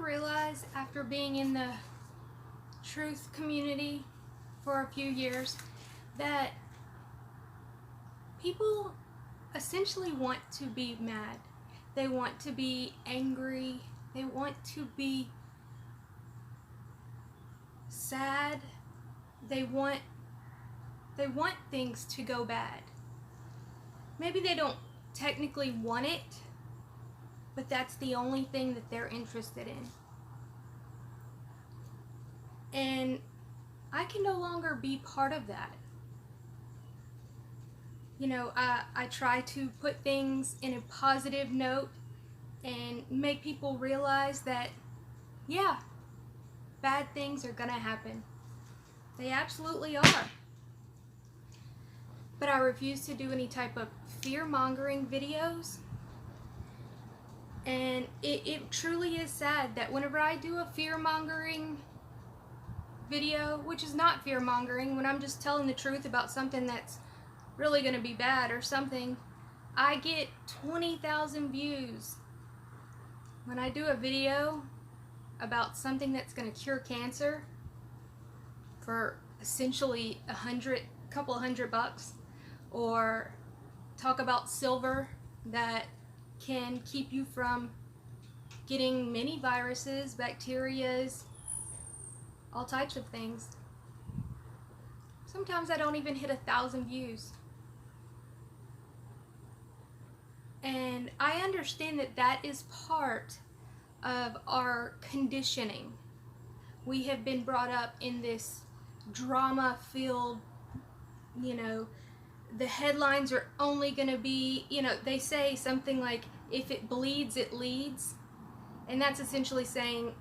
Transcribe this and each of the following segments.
realize after being in the truth community for a few years that people essentially want to be mad. They want to be angry. They want to be sad. They want things to go bad. Maybe they don't technically want it, but that's the only thing that they're interested in. And I can no longer be part of that. You know, I try to put things in a positive note and make people realize that, yeah, bad things are gonna happen. They absolutely are. But I refuse to do any type of fear-mongering videos. And it truly is sad that whenever I do a fear-mongering video, which is not fear-mongering, when I'm just telling the truth about something that's really going to be bad or something, I get 20,000 views. When I do a video about something that's going to cure cancer for essentially a couple of $100, or talk about silver that can keep you from getting many viruses, bacterias, all types of things. Sometimes I don't even hit 1,000 views. And I understand that that is part of our conditioning. We have been brought up in this drama-filled, you know, the headlines are only going to be, you know, they say something like, if it bleeds, it leads. And that's essentially saying,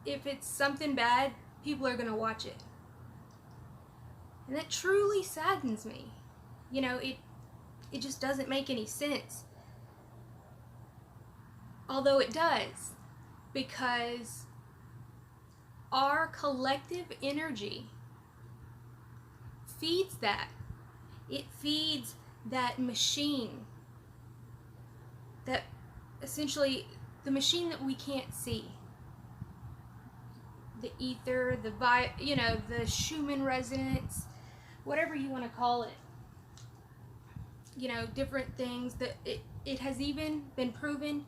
if it's something bad, people are going to watch it. And that truly saddens me. You know, it just doesn't make any sense. Although it does, because our collective energy feeds that. It feeds that machine, that essentially the machine that we can't see. The ether, the Schumann resonance, whatever you want to call it. You know, different things that it has even been proven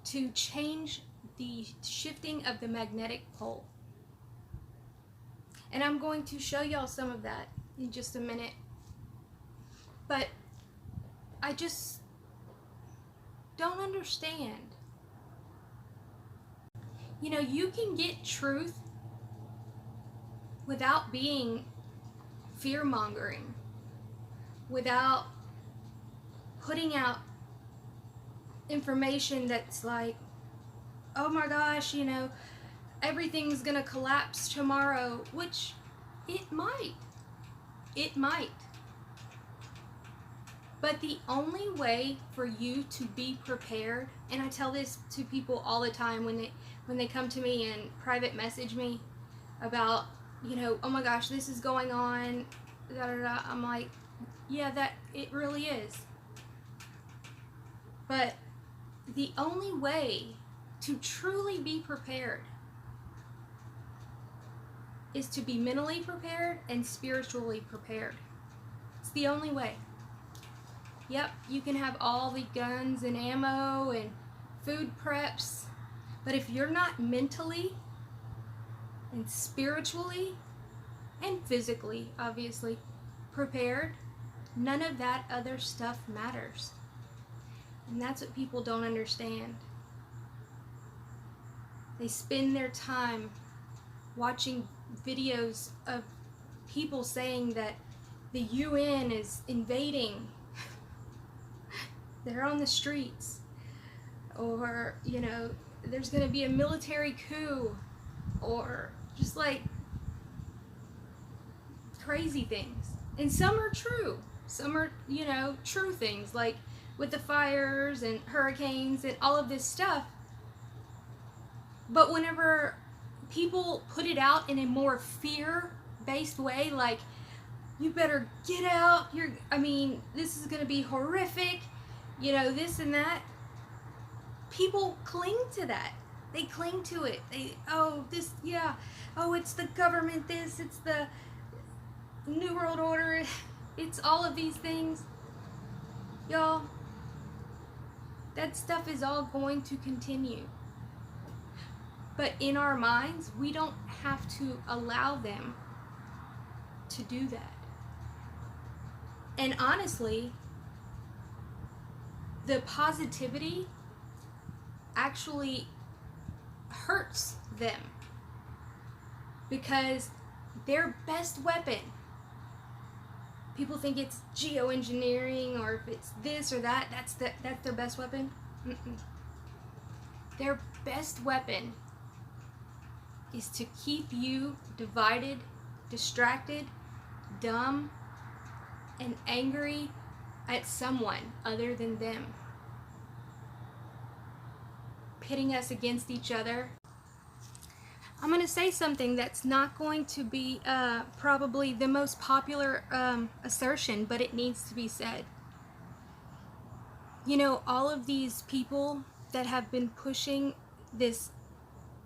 to change the shifting of the magnetic pole. And I'm going to show y'all some of that in just a minute. But I just don't understand. You know, you can get truth without being fear-mongering, without putting out information that's like, oh my gosh, you know, everything's gonna collapse tomorrow, which it might. It might. But the only way for you to be prepared, and I tell this to people all the time when they come to me and private message me about, you know, oh my gosh, this is going on, da da da. I'm like, yeah, that it really is. But the only way to truly be prepared is to be mentally prepared and spiritually prepared. It's the only way. Yep, you can have all the guns and ammo and food preps, but if you're not mentally and spiritually and physically, obviously, prepared, none of that other stuff matters. And that's what people don't understand. They spend their time watching videos of people saying that the UN is invading. They're on the streets. Or, you know, there's going to be a military coup. Or just like crazy things. And some are true. Some are, you know, true things, like with the fires and hurricanes and all of this stuff. But whenever people put it out in a more fear-based way, like, you better get out, this is going to be horrific, you know, this and that, people cling to that. They cling to it. Oh, this, yeah. Oh, it's the government, this, it's the New World Order. It's all of these things. Y'all, that stuff is all going to continue. But in our minds, we don't have to allow them to do that. And honestly, the positivity actually hurts them, because their best weapon, people think it's geoengineering, or if it's this or that, that's their best weapon. Their best weapon is to keep you divided, distracted, dumb, and angry at someone other than them, pitting us against each other. I'm going to say something that's not going to be probably the most popular assertion, but it needs to be said. You know, all of these people that have been pushing this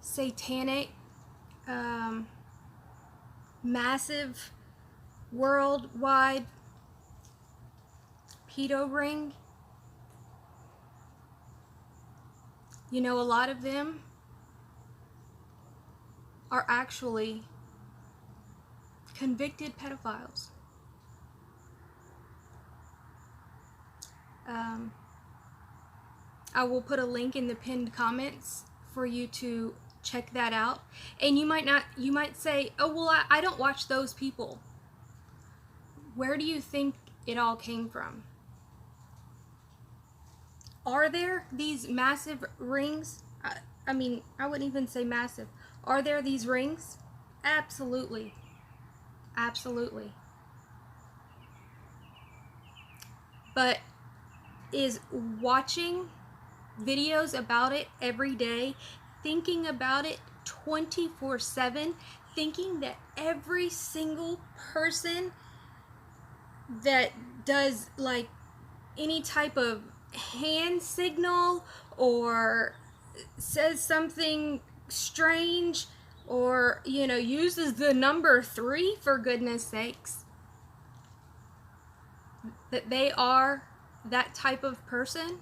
satanic, massive, worldwide pedo ring, you know, a lot of them are actually convicted pedophiles. I will put a link in the pinned comments for you to check that out. And you might say, oh, well, I don't watch those people. Where do you think it all came from? Are there these massive rings? I mean, I wouldn't even say massive. Are there these rings? Absolutely. Absolutely. But is watching videos about it every day, thinking about it 24/7, thinking that every single person that does like any type of hand signal or says something strange, or, you know, uses the number 3, for goodness sakes, that they are that type of person?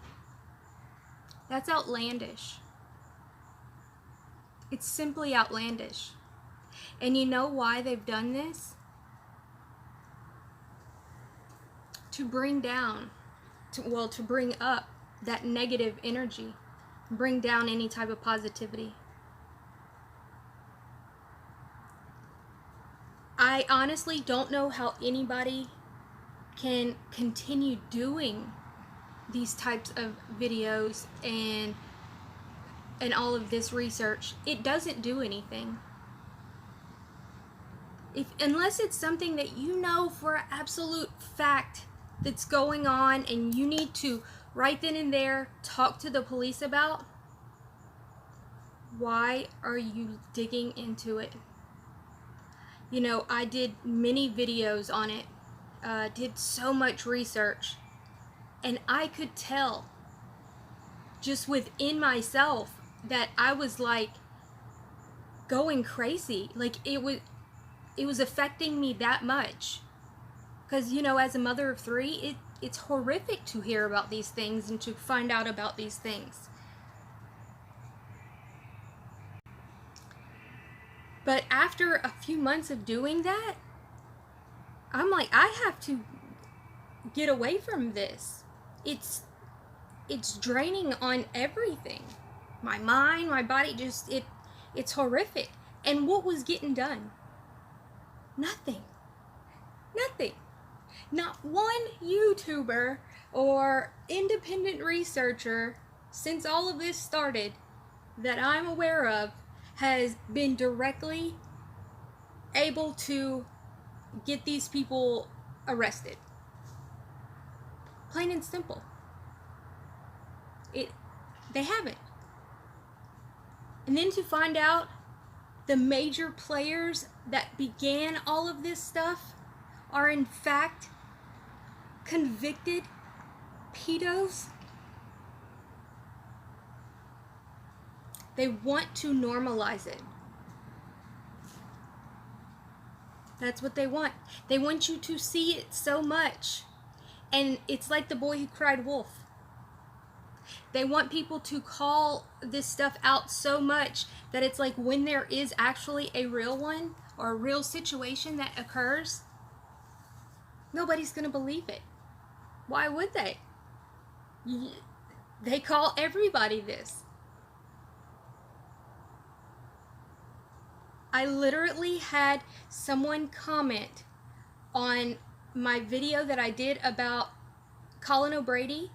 That's outlandish. It's simply outlandish. And you know why they've done this? To bring down, to bring up that negative energy, bring down any type of positivity. I honestly don't know how anybody can continue doing these types of videos and all of this research. It doesn't do anything. Unless it's something that you know for an absolute fact that's going on and you need to right then and there talk to the police about, why are you digging into it? You know, I did many videos on it, did so much research, and I could tell just within myself that I was like going crazy. Like it was affecting me that much. Because, you know, as a mother of 3, it's horrific to hear about these things and to find out about these things. But after a few months of doing that, I'm like, I have to get away from this. It's draining on everything. My mind, my body, just, it's horrific. And what was getting done? Nothing. Nothing. Not one YouTuber or independent researcher since all of this started that I'm aware of has been directly able to get these people arrested. Plain and simple. They haven't. And then to find out the major players that began all of this stuff are in fact convicted pedos. They want to normalize it. That's what they want. They want you to see it so much. And it's like the boy who cried wolf. They want people to call this stuff out so much that it's like when there is actually a real one or a real situation that occurs, nobody's going to believe it. Why would they? They call everybody this. I literally had someone comment on my video that I did about Colin O'Brady,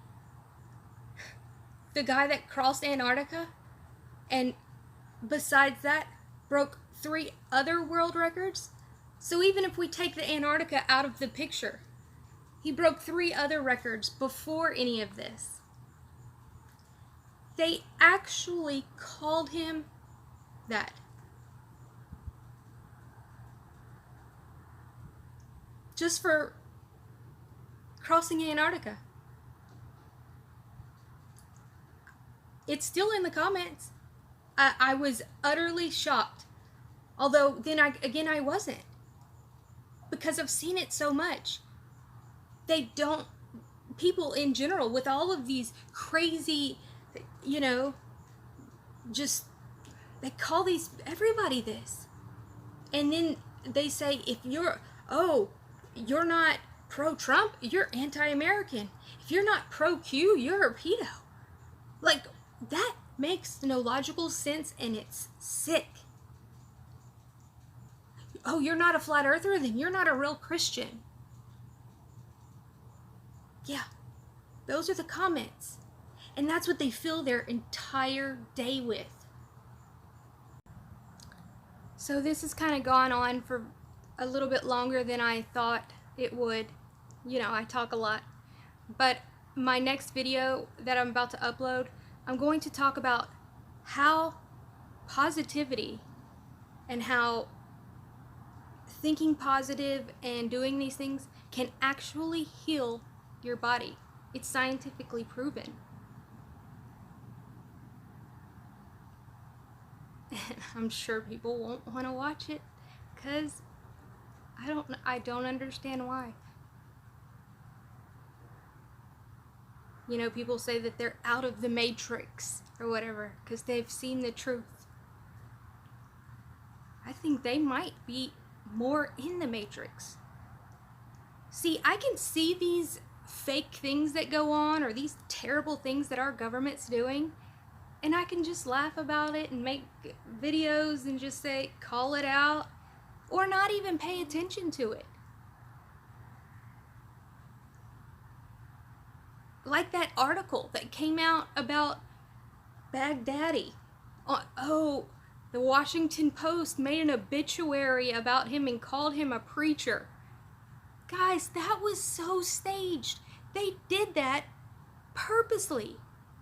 the guy that crossed Antarctica, and besides that, broke 3 other world records. So even if we take the Antarctica out of the picture, he broke 3 other records before any of this. They actually called him that. Just for crossing Antarctica. It's still in the comments. I was utterly shocked. Although, then I wasn't. Because I've seen it so much. They don't, people in general, with all of these crazy, you know, just, they call everybody this. And then they say, if you're not pro-Trump, you're anti-American. If you're not pro-Q, you're a pedo. Like, that makes no logical sense, and it's sick. Oh, you're not a flat earther? Then you're not a real Christian. Yeah, those are the comments. And that's what they fill their entire day with. So this has kind of gone on for a little bit longer than I thought it would. You know, I talk a lot. But my next video that I'm about to upload, I'm going to talk about how positivity and how thinking positive and doing these things can actually heal your body. It's scientifically proven. And I'm sure people won't want to watch it because I don't understand why. You know, people say that they're out of the matrix or whatever because they've seen the truth. I think they might be more in the matrix. See, I can see these fake things that go on or these terrible things that our government's doing, and I can just laugh about it and make videos and just say, call it out, or not even pay attention to it. Like that article that came out about Baghdadi. Oh, the Washington Post made an obituary about him and called him a preacher. Guys, that was so staged. They did that purposely.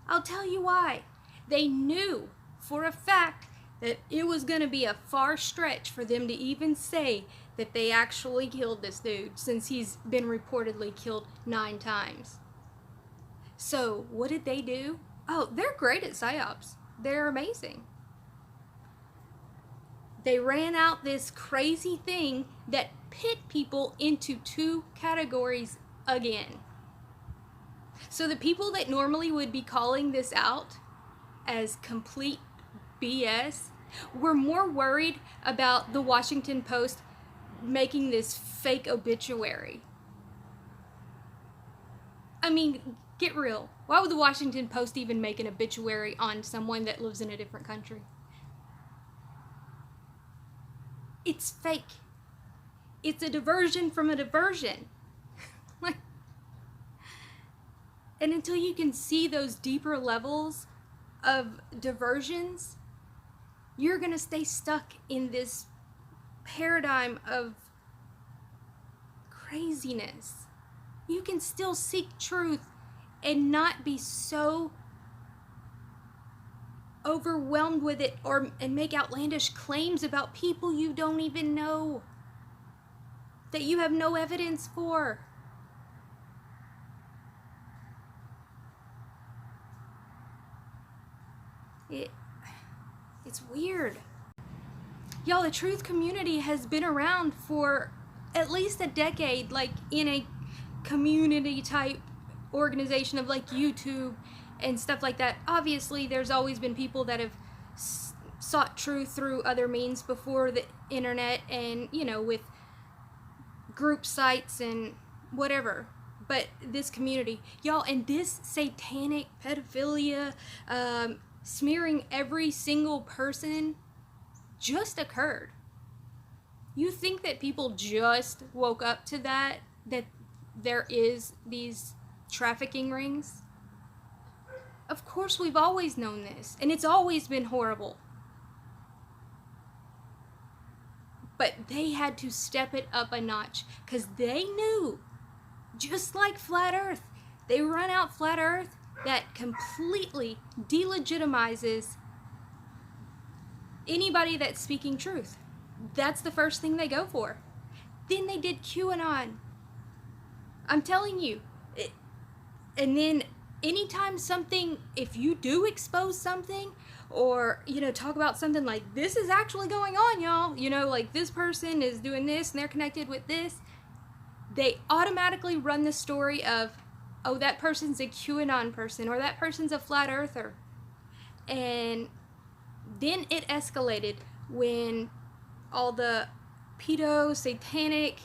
I'll tell you why. They knew for a fact that it was going to be a far stretch for them to even say that they actually killed this dude, since he's been reportedly killed 9 times. So what did they do? Oh, they're great at psyops. They're amazing. They ran out this crazy thing that pit people into 2 categories again. So the people that normally would be calling this out as complete BS were more worried about the Washington Post making this fake obituary. I mean, get real. Why would the Washington Post even make an obituary on someone that lives in a different country? It's fake. It's a diversion from a diversion. And until you can see those deeper levels of diversions, you're going to stay stuck in this paradigm of craziness. You can still seek truth and not be so overwhelmed with it and make outlandish claims about people you don't even know, that you have no evidence for. It's weird. Y'all, the truth community has been around for at least a decade, like in a community type organization of like YouTube and stuff like that. Obviously, there's always been people that have sought truth through other means before the internet and, you know, with group sites and whatever. But this community, y'all, and this satanic pedophilia, smearing every single person just occurred. You think that people just woke up to that there is these trafficking rings? Of course, we've always known this, and it's always been horrible. But they had to step it up a notch because they knew, just like Flat Earth, they run out Flat Earth that completely delegitimizes anybody that's speaking truth. That's the first thing they go for. Then they did QAnon. I'm telling you. And then anytime something, if you do expose something or, you know, talk about something like this is actually going on, y'all, you know, like this person is doing this and they're connected with this, they automatically run the story of, oh, that person's a QAnon person or that person's a flat earther. And then it escalated when all the pedo, satanic,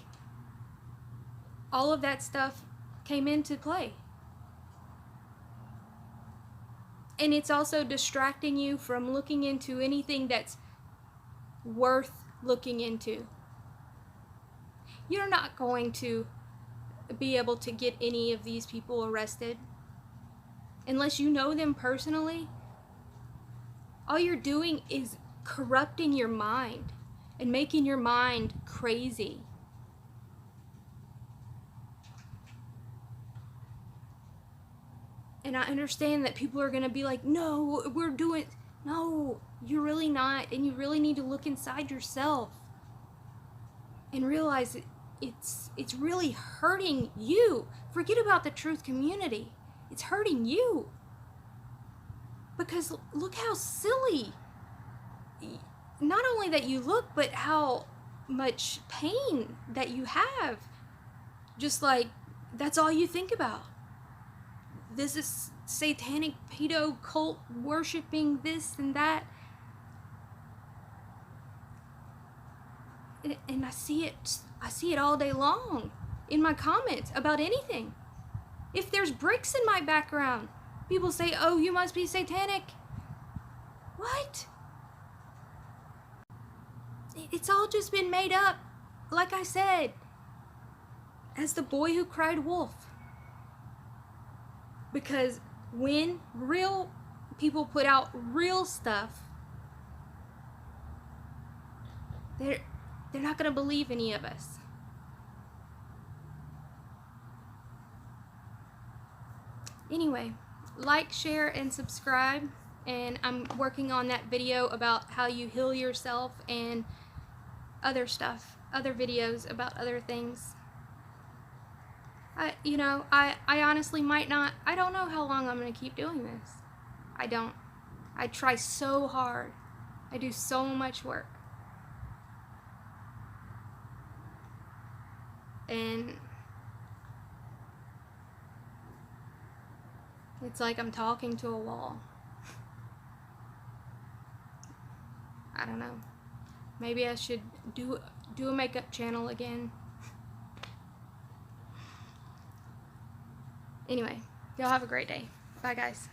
all of that stuff came into play. And it's also distracting you from looking into anything that's worth looking into. You're not going to be able to get any of these people arrested unless you know them personally. All you're doing is corrupting your mind and making your mind crazy. And I understand that people are going to be like, no, no, you're really not. And you really need to look inside yourself and realize it's really hurting you. Forget about the truth community. It's hurting you. Because look how silly, not only that you look, but how much pain that you have. Just like, that's all you think about. This is satanic pedo cult worshiping this and that. And I see it all day long in my comments about anything. If there's bricks in my background, people say, oh, you must be satanic. What? It's all just been made up, like I said, as the boy who cried wolf. Because when real people put out real stuff, they're not going to believe any of us. Anyway, like, share, and subscribe. And I'm working on that video about how you heal yourself and other stuff, other videos about other things. I honestly might not, I don't know how long I'm going to keep doing this. I don't. I try so hard. I do so much work. And it's like I'm talking to a wall. I don't know. Maybe I should do a makeup channel again. Anyway, y'all have a great day. Bye, guys.